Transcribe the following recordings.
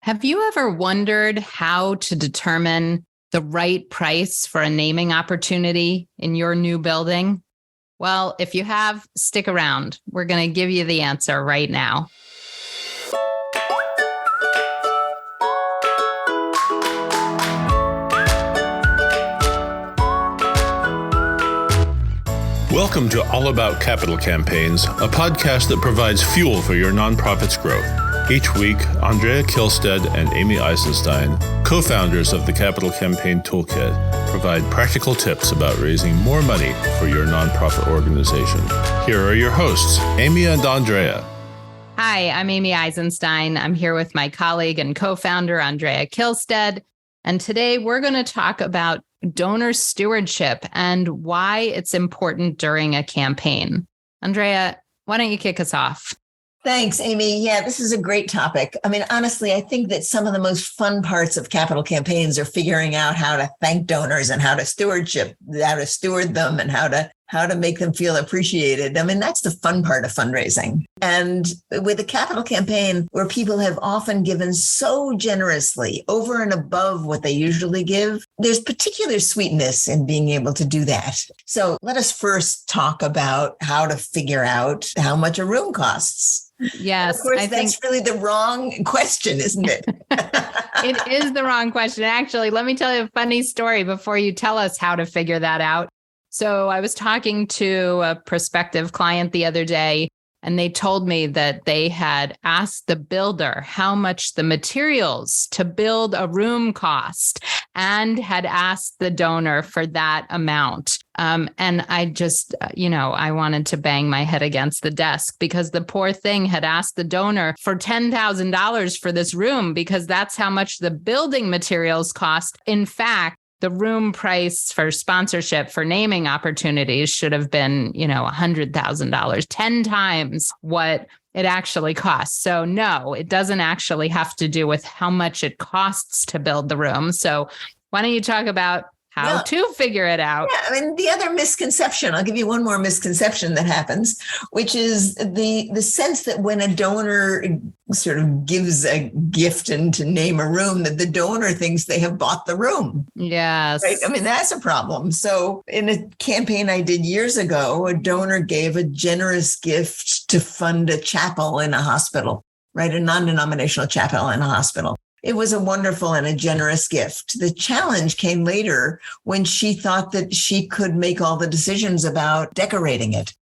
Have you ever wondered how to determine the right price for a naming opportunity in your new building? Well, if you have, stick around. We're going to give you the answer right now. Welcome to All About Capital Campaigns, a podcast that provides fuel for your nonprofit's growth. Each week, Andrea Kihlstedt and Amy Eisenstein, co-founders of the Capital Campaign Toolkit, provide practical tips about raising more money for your nonprofit organization. Here are your hosts, Amy and Andrea. Hi, I'm Amy Eisenstein. I'm here with my colleague and co-founder, Andrea Kihlstedt. And today we're going to talk about donor stewardship and why it's important during a campaign. Andrea, why don't you kick us off? Thanks, Amy. Yeah, this is a great topic. I mean, honestly, I think that some of the most fun parts of capital campaigns are figuring out how to thank donors and how to steward them and how to make them feel appreciated. I mean, that's the fun part of fundraising. And with a capital campaign where people have often given so generously over and above what they usually give, there's particular sweetness in being able to do that. So let us first talk about how to figure out how much a room costs. Yes. Of course, that's really the wrong question, isn't it? It is the wrong question. Actually, let me tell you a funny story before you tell us how to figure that out. So I was talking to a prospective client the other day, and they told me that they had asked the builder how much the materials to build a room cost and had asked the donor for that amount. And I just, I wanted to bang my head against the desk because the poor thing had asked the donor for $10,000 for this room because that's how much the building materials cost. In fact, the room price for sponsorship for naming opportunities should have been, $100,000, 10 times what it actually costs. So no, it doesn't actually have to do with how much it costs to build the room. So why don't you talk about how to figure it out? Yeah, I mean, the other misconception, I'll give you one more misconception that happens, which is the sense that when a donor sort of gives a gift and to name a room, that the donor thinks they have bought the room. Yes. Right. I mean, that's a problem. So in a campaign I did years ago, a donor gave a generous gift to fund a chapel in a hospital, right? A non-denominational chapel in a hospital. It was a wonderful and a generous gift. The challenge came later when she thought that she could make all the decisions about decorating it.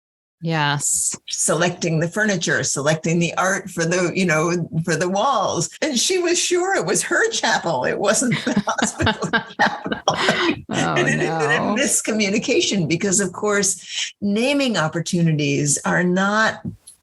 Yes. Selecting the furniture, selecting the art for the walls. And she was sure it was her chapel. It wasn't the hospital chapel. And it had been a miscommunication because, of course, naming opportunities are not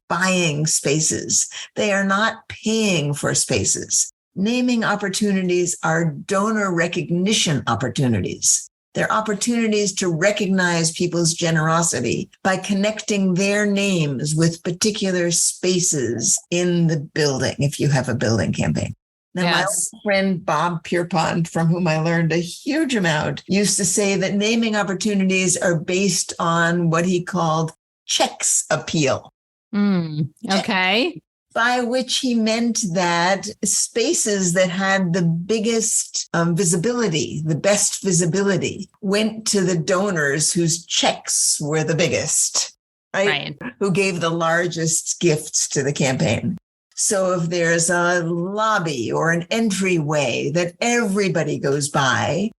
buying spaces. They are not paying for spaces. Naming opportunities are donor recognition opportunities. They're opportunities to recognize people's generosity by connecting their names with particular spaces in the building, if you have a building campaign. Now, My old friend Bob Pierpont, from whom I learned a huge amount, used to say that naming opportunities are based on what he called checks appeal. Okay. By which he meant that spaces that had the biggest visibility, the best visibility, went to the donors whose checks were the biggest, right? Who gave the largest gifts to the campaign. So if there's a lobby or an entryway that everybody goes by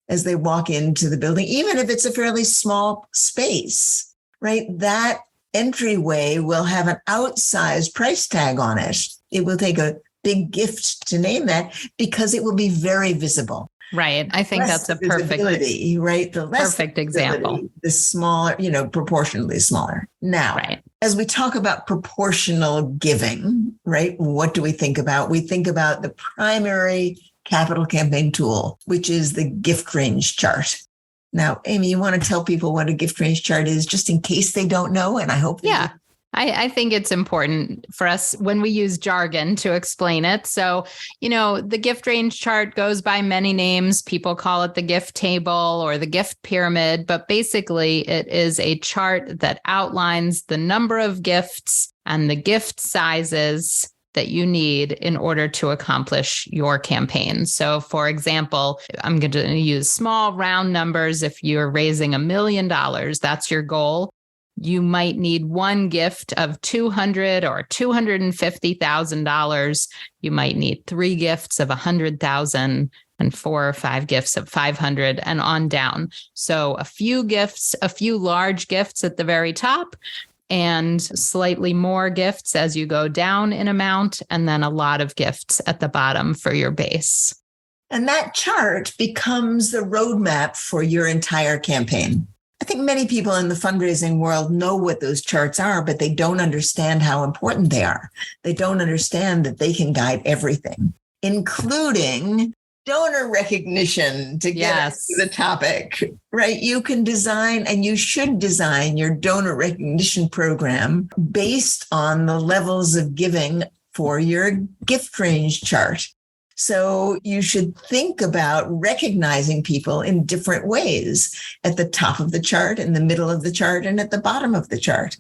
as they walk into the building, even if it's a fairly small space, right? That entryway will have an outsized price tag on it. It will take a big gift to name that because it will be very visible. Right. I think that's a perfect, right? The less perfect example. The smaller, proportionally smaller. Now, as we talk about proportional giving, right? What do we think about? We think about the primary capital campaign tool, which is the gift range chart. Now, Amy, you want to tell people what a gift range chart is, just in case they don't know, and I hope they do. I think it's important for us when we use jargon to explain it. So, the gift range chart goes by many names. People call it the gift table or the gift pyramid, but basically it is a chart that outlines the number of gifts and the gift sizes that you need in order to accomplish your campaign. So for example, I'm going to use small round numbers. If you're raising $1 million, that's your goal. You might need one gift of $200,000 or $250,000. You might need 3 gifts of $100,000 and 4 or 5 gifts of $500 and on down. So a few gifts, a few large gifts at the very top, and slightly more gifts as you go down in amount, and then a lot of gifts at the bottom for your base. And that chart becomes the roadmap for your entire campaign. I think many people in the fundraising world know what those charts are, but they don't understand how important they are. They don't understand that they can guide everything, including donor recognition, to get to the topic, right? You can design, and you should design, your donor recognition program based on the levels of giving for your gift range chart. So you should think about recognizing people in different ways at the top of the chart, in the middle of the chart, and at the bottom of the chart,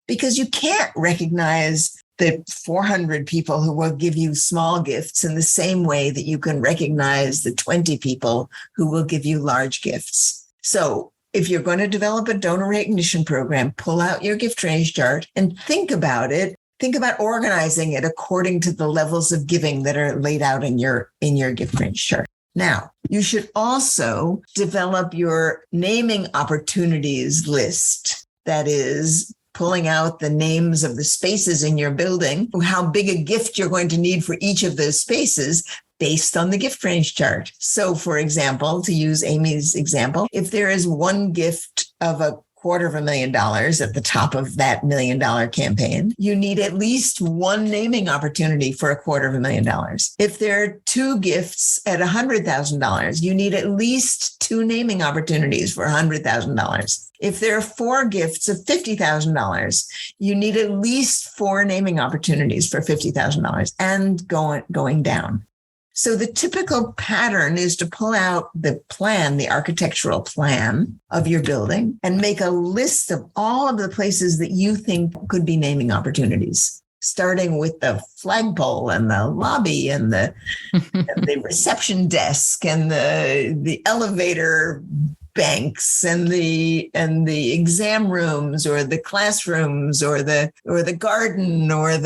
because you can't recognize the 400 people who will give you small gifts in the same way that you can recognize the 20 people who will give you large gifts. So if you're going to develop a donor recognition program, pull out your gift range chart and think about it. Think about organizing it according to the levels of giving that are laid out in your gift range chart. Now, you should also develop your naming opportunities list. That is, pulling out the names of the spaces in your building, how big a gift you're going to need for each of those spaces based on the gift range chart. So, for example, to use Amy's example, if there is one gift of $250,000 at the top of that $1 million campaign, you need at least one naming opportunity for $250,000. If there are 2 gifts at $100,000, you need at least 2 naming opportunities for $100,000. If there are 4 gifts of $50,000, you need at least 4 naming opportunities for $50,000, and going down. So the typical pattern is to pull out the plan, the architectural plan of your building, and make a list of all of the places that you think could be naming opportunities, starting with the flagpole and the lobby and the reception desk and the elevator banks and the exam rooms or the classrooms or the garden or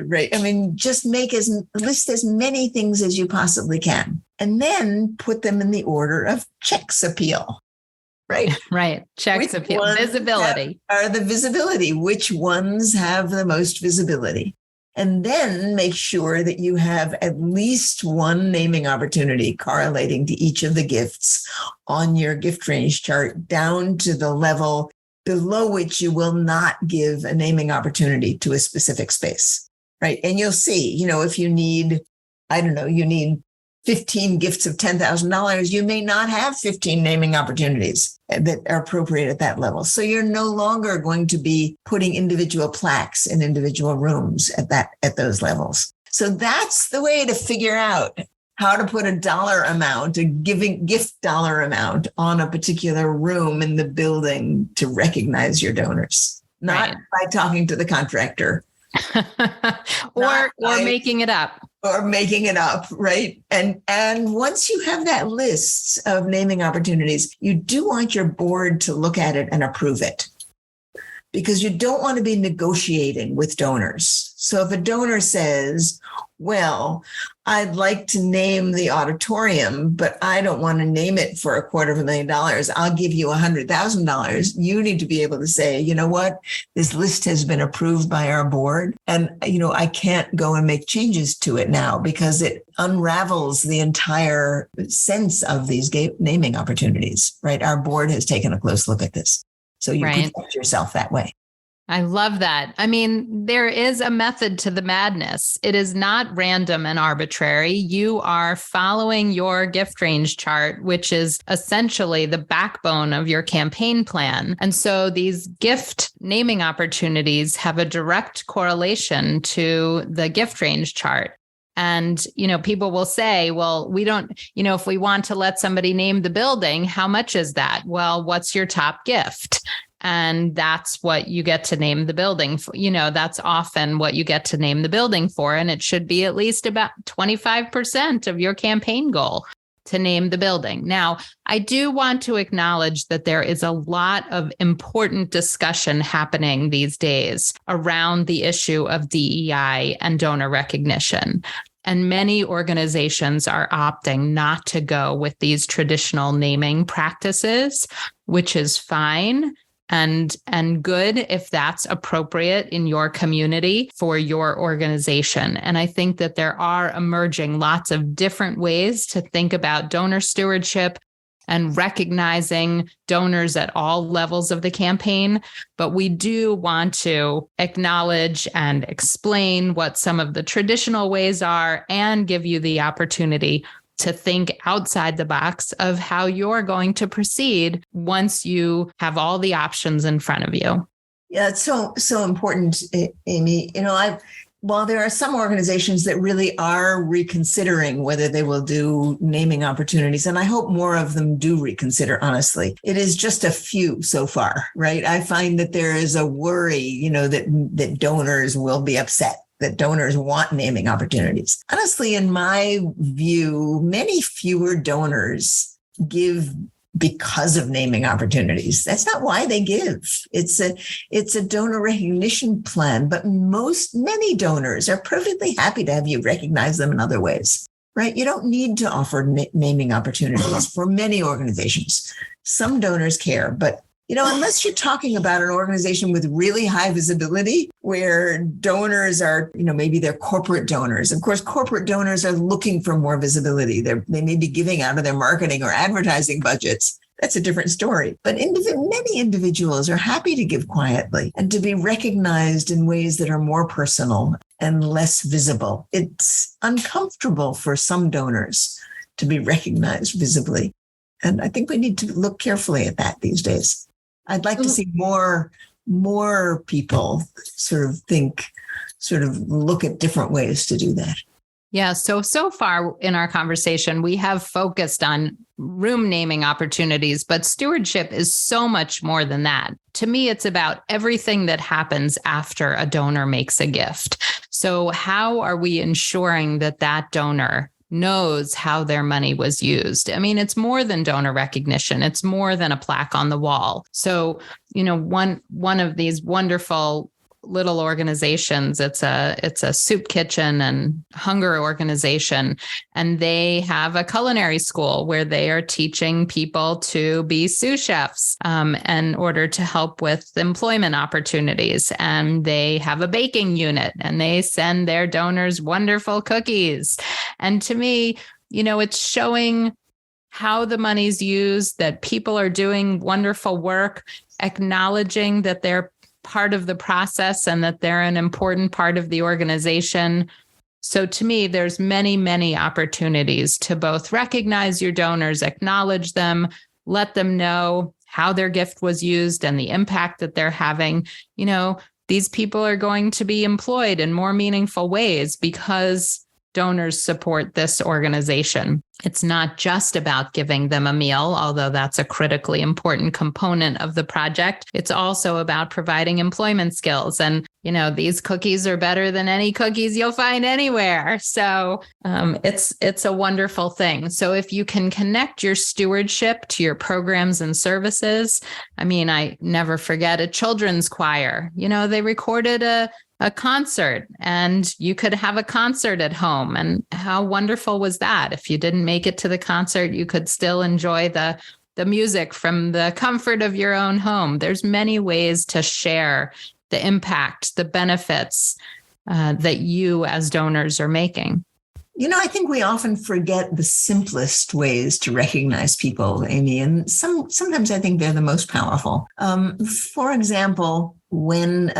right. I mean, just list as many things as you possibly can, and then put them in the order of checks appeal. Right. Right. Checks appeal. Visibility. Are the visibility. Which ones have the most visibility? And then make sure that you have at least one naming opportunity correlating to each of the gifts on your gift range chart, down to the level below which you will not give a naming opportunity to a specific space, right? And you'll see, if you need, you need 15 gifts of $10,000, you may not have 15 naming opportunities that are appropriate at that level. So you're no longer going to be putting individual plaques in individual rooms at those levels. So that's the way to figure out how to put a dollar amount, a gift dollar amount on a particular room in the building to recognize your donors, not by talking to the contractor. or making it up. Or making it up, right? And once you have that list of naming opportunities, you do want your board to look at it and approve it, because you don't want to be negotiating with donors. So if a donor says, well, I'd like to name the auditorium, but I don't want to name it for $250,000. I'll give you $100,000. You need to be able to say, you know what? This list has been approved by our board, and, I can't go and make changes to it now, because it unravels the entire sense of these naming opportunities, right? Our board has taken a close look at this. So you protect yourself that way. I love that. I mean, there is a method to the madness. It is not random and arbitrary. You are following your gift range chart, which is essentially the backbone of your campaign plan. And so these gift naming opportunities have a direct correlation to the gift range chart. And, people will say, well, we don't, if we want to let somebody name the building, how much is that? Well, what's your top gift? And that's what you get to name the building for. That's often what you get to name the building for. And it should be at least about 25% of your campaign goal to name the building. Now, I do want to acknowledge that there is a lot of important discussion happening these days around the issue of DEI and donor recognition. And many organizations are opting not to go with these traditional naming practices, which is fine and good if that's appropriate in your community for your organization. And I think that there are emerging lots of different ways to think about donor stewardship and recognizing donors at all levels of the campaign. But we do want to acknowledge and explain what some of the traditional ways are and give you the opportunity to think outside the box of how you're going to proceed once you have all the options in front of you. Yeah, it's so important, Amy. While there are some organizations that really are reconsidering whether they will do naming opportunities, and I hope more of them do reconsider, honestly, it is just a few so far, right? I find that there is a worry, that donors will be upset, that donors want naming opportunities. Honestly, in my view, many fewer donors give because of naming opportunities. That's not why they give. It's a donor recognition plan, but many donors are perfectly happy to have you recognize them in other ways, right? You don't need to offer naming opportunities for many organizations. Some donors care, but unless you're talking about an organization with really high visibility where donors are, maybe they're corporate donors. Of course, corporate donors are looking for more visibility. They may be giving out of their marketing or advertising budgets. That's a different story. But many individuals are happy to give quietly and to be recognized in ways that are more personal and less visible. It's uncomfortable for some donors to be recognized visibly. And I think we need to look carefully at that these days. I'd like to see more people sort of look at different ways to do that. Yeah. So far in our conversation, we have focused on room naming opportunities, but stewardship is so much more than that. To me, it's about everything that happens after a donor makes a gift. So how are we ensuring that donor knows how their money was used? I mean, it's more than donor recognition. It's more than a plaque on the wall. So, one of these wonderful little organizations, it's a soup kitchen and hunger organization, and they have a culinary school where they are teaching people to be sous chefs in order to help with employment opportunities. And they have a baking unit and they send their donors wonderful cookies. And to me, it's showing how the money's used, that people are doing wonderful work, acknowledging that they're part of the process and that they're an important part of the organization. So to me, there's many, many opportunities to both recognize your donors, acknowledge them, let them know how their gift was used and the impact that they're having. These people are going to be employed in more meaningful ways because donors support this organization. It's not just about giving them a meal, although that's a critically important component of the project. It's also about providing employment skills. And, these cookies are better than any cookies you'll find anywhere. So it's a wonderful thing. So if you can connect your stewardship to your programs and services, I never forget a children's choir. They recorded a concert, and you could have a concert at home. And how wonderful was that? If you didn't make it to the concert, you could still enjoy the music from the comfort of your own home. There's many ways to share the impact, the benefits that you as donors are making. I think we often forget the simplest ways to recognize people, Amy, and sometimes I think they're the most powerful. For example, when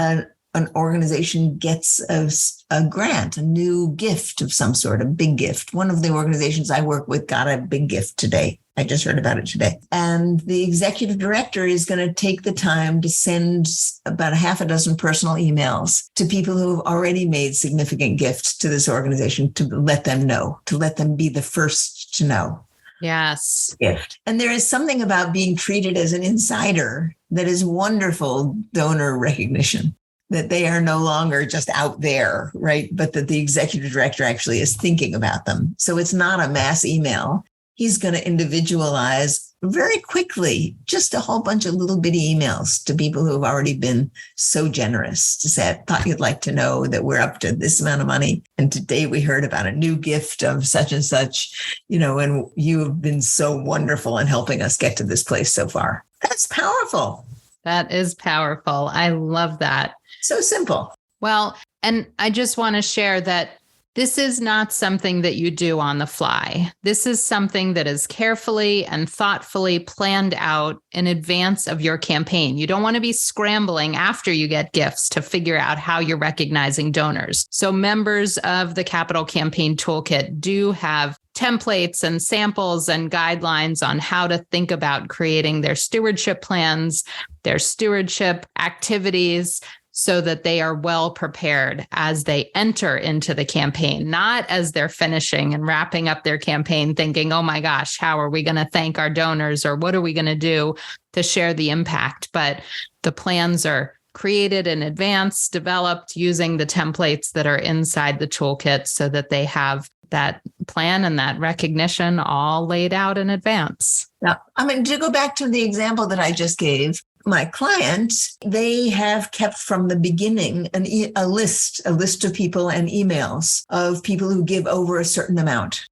an organization gets a grant, a new gift of some sort, a big gift. One of the organizations I work with got a big gift today. I just heard about it today. And the executive director is going to take the time to send about a half a dozen personal emails to people who have already made significant gifts to this organization to let them know, to let them be the first to know. Yes. gift. And there is something about being treated as an insider that is wonderful donor recognition, that they are no longer just out there, right? But that the executive director actually is thinking about them. So it's not a mass email. He's going to individualize very quickly just a whole bunch of little bitty emails to people who have already been so generous to say, I thought you'd like to know that we're up to this amount of money. And today we heard about a new gift of such and such, and you have been so wonderful in helping us get to this place so far. That's powerful. That is powerful. I love that. So simple. Well, and I just want to share that this is not something that you do on the fly. This is something that is carefully and thoughtfully planned out in advance of your campaign. You don't want to be scrambling after you get gifts to figure out how you're recognizing donors. So members of the Capital Campaign Toolkit do have templates and samples and guidelines on how to think about creating their stewardship plans, their stewardship activities, so that they are well prepared as they enter into the campaign, not as they're finishing and wrapping up their campaign thinking, oh my gosh, how are we going to thank our donors, or what are we going to do to share the impact? But the plans are created in advance, developed using the templates that are inside the toolkit so that they have that plan and that recognition all laid out in advance. Now, to go back to the example that I just gave, my client, they have kept from the beginning a list of people and emails of people who give over a certain amount.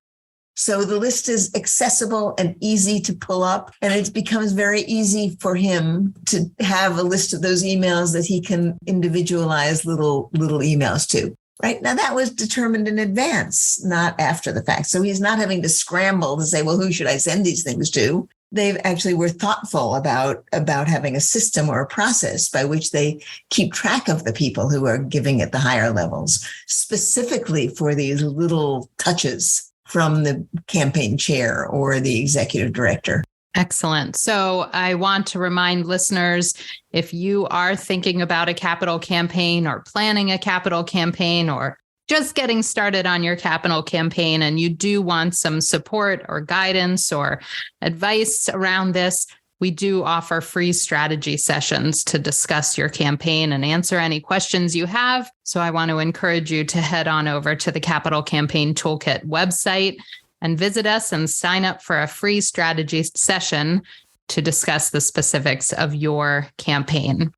So the list is accessible and easy to pull up, and it becomes very easy for him to have a list of those emails that he can individualize little emails to. Right now, that was determined in advance, not after the fact. So he's not having to scramble to say, well, who should I send these things to? They actually were thoughtful about having a system or a process by which they keep track of the people who are giving at the higher levels, specifically for these little touches from the campaign chair or the executive director. Excellent. So I want to remind listeners, if you are thinking about a capital campaign or planning a capital campaign or just getting started on your capital campaign and you do want some support or guidance or advice around this, we do offer free strategy sessions to discuss your campaign and answer any questions you have. So I want to encourage you to head on over to the Capital Campaign Toolkit website and visit us and sign up for a free strategy session to discuss the specifics of your campaign.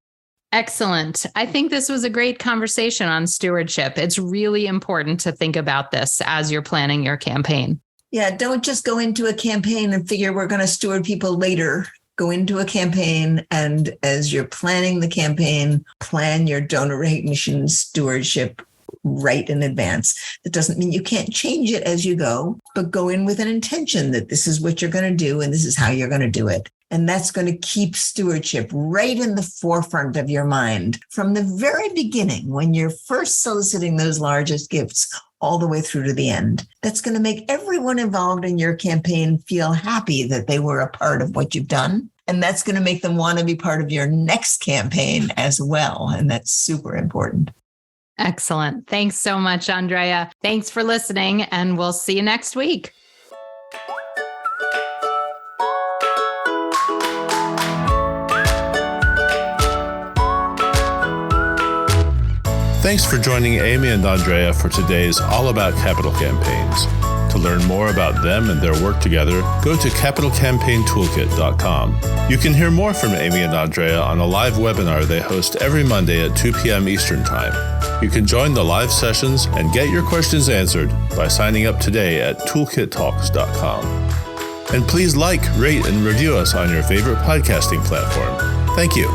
Excellent. I think this was a great conversation on stewardship. It's really important to think about this as you're planning your campaign. Yeah, don't just go into a campaign and figure we're going to steward people later. Go into a campaign, and as you're planning the campaign, plan your donor recognition stewardship right in advance. That doesn't mean you can't change it as you go, but go in with an intention that this is what you're going to do and this is how you're going to do it. And that's going to keep stewardship right in the forefront of your mind from the very beginning, when you're first soliciting those largest gifts, all the way through to the end. That's going to make everyone involved in your campaign feel happy that they were a part of what you've done. And that's going to make them want to be part of your next campaign as well. And that's super important. Excellent. Thanks so much, Andrea. Thanks for listening, and we'll see you next week. Thanks for joining Amy and Andrea for today's All About Capital Campaigns. To learn more about them and their work together, go to capitalcampaigntoolkit.com. You can hear more from Amy and Andrea on a live webinar they host every Monday at 2 p.m. Eastern Time. You can join the live sessions and get your questions answered by signing up today at toolkittalks.com. And please like, rate, and review us on your favorite podcasting platform. Thank you.